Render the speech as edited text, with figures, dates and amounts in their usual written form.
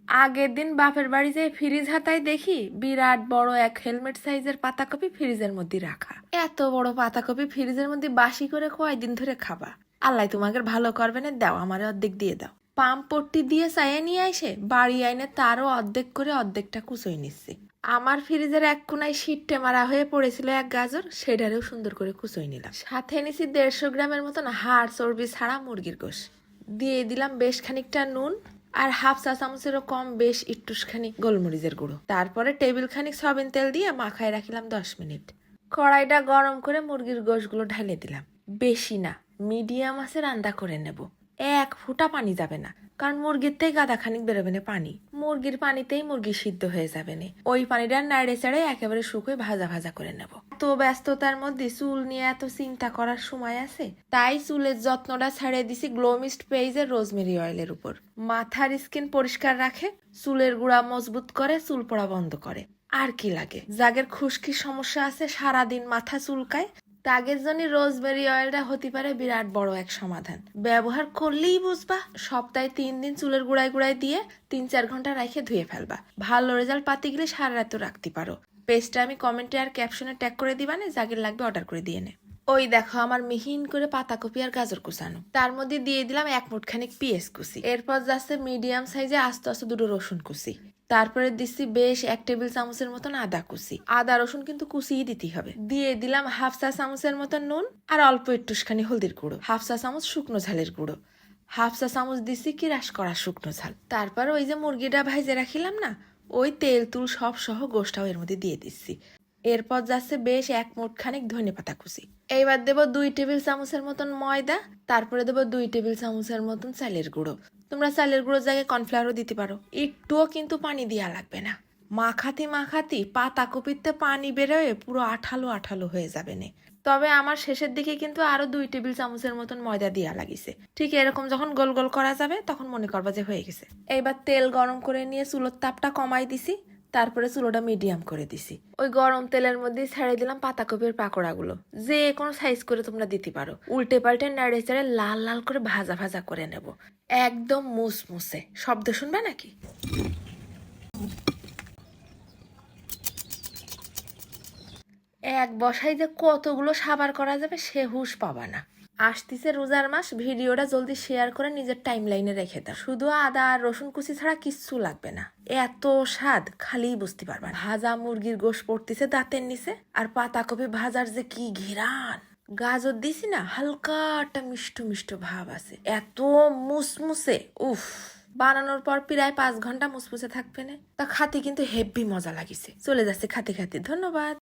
আগের দিন বাপের বাড়ি যেয়ে ফ্রিজ হাতায় দেখি বিরাট বড় এক হেলমেট সাইজের পাতাকপি ফ্রিজের মধ্যে রাখা। এত বড় পাতাকপি ফ্রিজের মধ্যে বাসি করে কয়দিন ধরে খাবা? আল্লাহ তোমাকে ভালো করবে না, দাও আমারে অর্ধেক দিয়ে দাও। পাম্প পট্টি দিয়ে চাইয়ে নিয়ে আসে বাড়ি আইনে তারও অর্ধেক করে অর্ধেকটা কুচোই নিচ্ছে। আমার ফ্রিজের এক কোনায় শিট্টে মারা হয়ে পড়েছিল এক গাজর, সেটারেও সুন্দর করে কুচোই নিলাম। সাথে নিছি 150 গ্রামের মতন হাড় চর্বি ছাড়া মুরগির গোশ। দিয়ে দিলাম বেশ খানিকটা নুন আর হাফ চা চামচেরও কম বেশ একটুখানি গোলমরিচের গুঁড়ো। তারপরে টেবিল খানিক সয়াবিন তেল দিয়ে মাখায় রাখিলাম 10 মিনিট। কড়াইটা গরম করে মুরগির গোশগুলো ঢেলে দিলাম। বেশি না, মিডিয়াম আছে রান্না করে নেব। এক ফোঁটা পানি যাবে না, কারণ মুরগির থেকে গাদা খানিক বেরোবে না পানি। মুরগির পানিতেই মুরগি সিদ্ধ হয়ে যাবে না। ওই পানিটা নাড়ে চাড়ে একেবারে শুকিয়ে ভাজা ভাজা করে নেব। তো ব্যস্ততার মধ্যে চুল নিয়ে এত চিন্তা করার সময় আছে? তাই চুলের যত্নটা ছাড়িয়ে দিছি গ্লোমিস্ট পেজের রোজমেরি অয়েলের উপর। মাথার স্কিন পরিষ্কার রাখে, চুলের গুঁড়া মজবুত করে, চুল পড়া বন্ধ করে। আর কি লাগে? যাদের খুশকির সমস্যা আছে, সারাদিন মাথা চুলকায়, তাগের জন্য রোজমেরি অয়েলটা হতে পারে বিরাট বড় এক সমাধান। ব্যবহার করলেই বুঝবা। সপ্তাহে 3 দিন চুলের গুঁড়ায় গুঁড়ায় দিয়ে 3-4 ঘন্টা রেখে ধুয়ে ফেলবা। ভালো রেজাল্ট পাতে গেলে সারা রাতও রাখতে পারো। পেজটা আমি কমেন্টে আর ক্যাপশনে ট্যাগ করে দিবা না, যাদের লাগবে অর্ডার করে দিয়ে নে। ওই দেখো আমার মিহিন করে পাতাকপি আর গাজর কুচানো, তার মধ্যে দিয়ে দিলাম 1 মুঠ খানিক পেঁয়াজ কুচি। এরপর যাচ্ছে মিডিয়াম সাইজে আস্তে আস্তে 2 রসুন কুচি। তারপরে দিচ্ছি বেশ 1 টেবিল চামচের মতন আদা কুচি। আদা রসুন কিন্তু কুচিয়ে দিতে হবে। দিয়ে দিলাম হাফ চা চামচের মতন নুন আর অল্প একটুখানি হলদির গুঁড়ো, হাফ চা চামচ শুকনো ঝালের গুঁড়ো, হাফ চা চামচ দিচ্ছি কিরাস করা শুকনো ঝাল। তারপর ওই যে মুরগিটা ভাইজে রাখিলাম না, ওই তেল তুল সব সহ গোশটাও এর মধ্যে দিয়ে দিচ্ছি। এরপর যাচ্ছে বেশ 1 মুঠ খানিক ধনেপাতা কুচি। এইবার দেবো 2 টেবিল চামচের মতন ময়দা। তারপরে দেবো 2 টেবিল চামচের মতন চালের গুঁড়ো। তোমরা চালের গুঁড়োর জায়গায় কর্নফ্লাওয়ারও দিতে পারো। একটুও কিন্তু পানি দেওয়া লাগবে না। মাখাতি পাতাকপিতে পানি বেরোয় পুরো আঠালো আঠালো হয়ে যাবে না। তবে আমার শেষের দিকে কিন্তু আরো 2 টেবিল চামচের মতন ময়দা দেওয়া লাগিছে। ঠিক এরকম যখন গোল গোল করা যাবে তখন মনে করবা যে হয়ে গেছে। এইবার তেল গরম করে নিয়ে চুলোর তাপটা কমাই দিছি। তারপরে চুলোটা মিডিয়াম করে দিছি। ওই গরম তেলের মধ্যে ছেড়ে দিলাম পাতাকপির পাকোড়াগুলো। যে কোনো সাইজ করে তোমরা দিতে পারো। উল্টে পাল্টে নাড়ে চাড়ে লাল লাল করে ভাজা ভাজা করে নেব, একদম মুসমুসে। শব্দ শুনবে নাকি? এক বসাই যে কতগুলো সাবার করা যাবে সে হুঁশ পাবা না। আসতিছে রোজার মাস, ভিডিওটা জলদি শেয়ার করে নিজের টাইম লাইনে রেখে দাও। শুধু আদা আর রসুন কুচি ছাড়া কিচ্ছু লাগবে না। এত স্বাদ খালিই বুঝতে পারবা। ভাজা মুরগির গোশ পড়তিছে দাঁতের নিচে, আর পাতাকপি ভাজার যে কি ঘিরান। গাজর দিছি না, হালকা একটা মিষ্টি মিষ্টি ভাব আছে, এত মুসমুসে। উফ, বানানোর পর প্রায় 5 ঘন্টা মুসমুসে থাকবে না। তা খাতে কিন্তু হেভি মজা লাগিছে। চলে যাচ্ছে খাতে খাতে। ধন্যবাদ।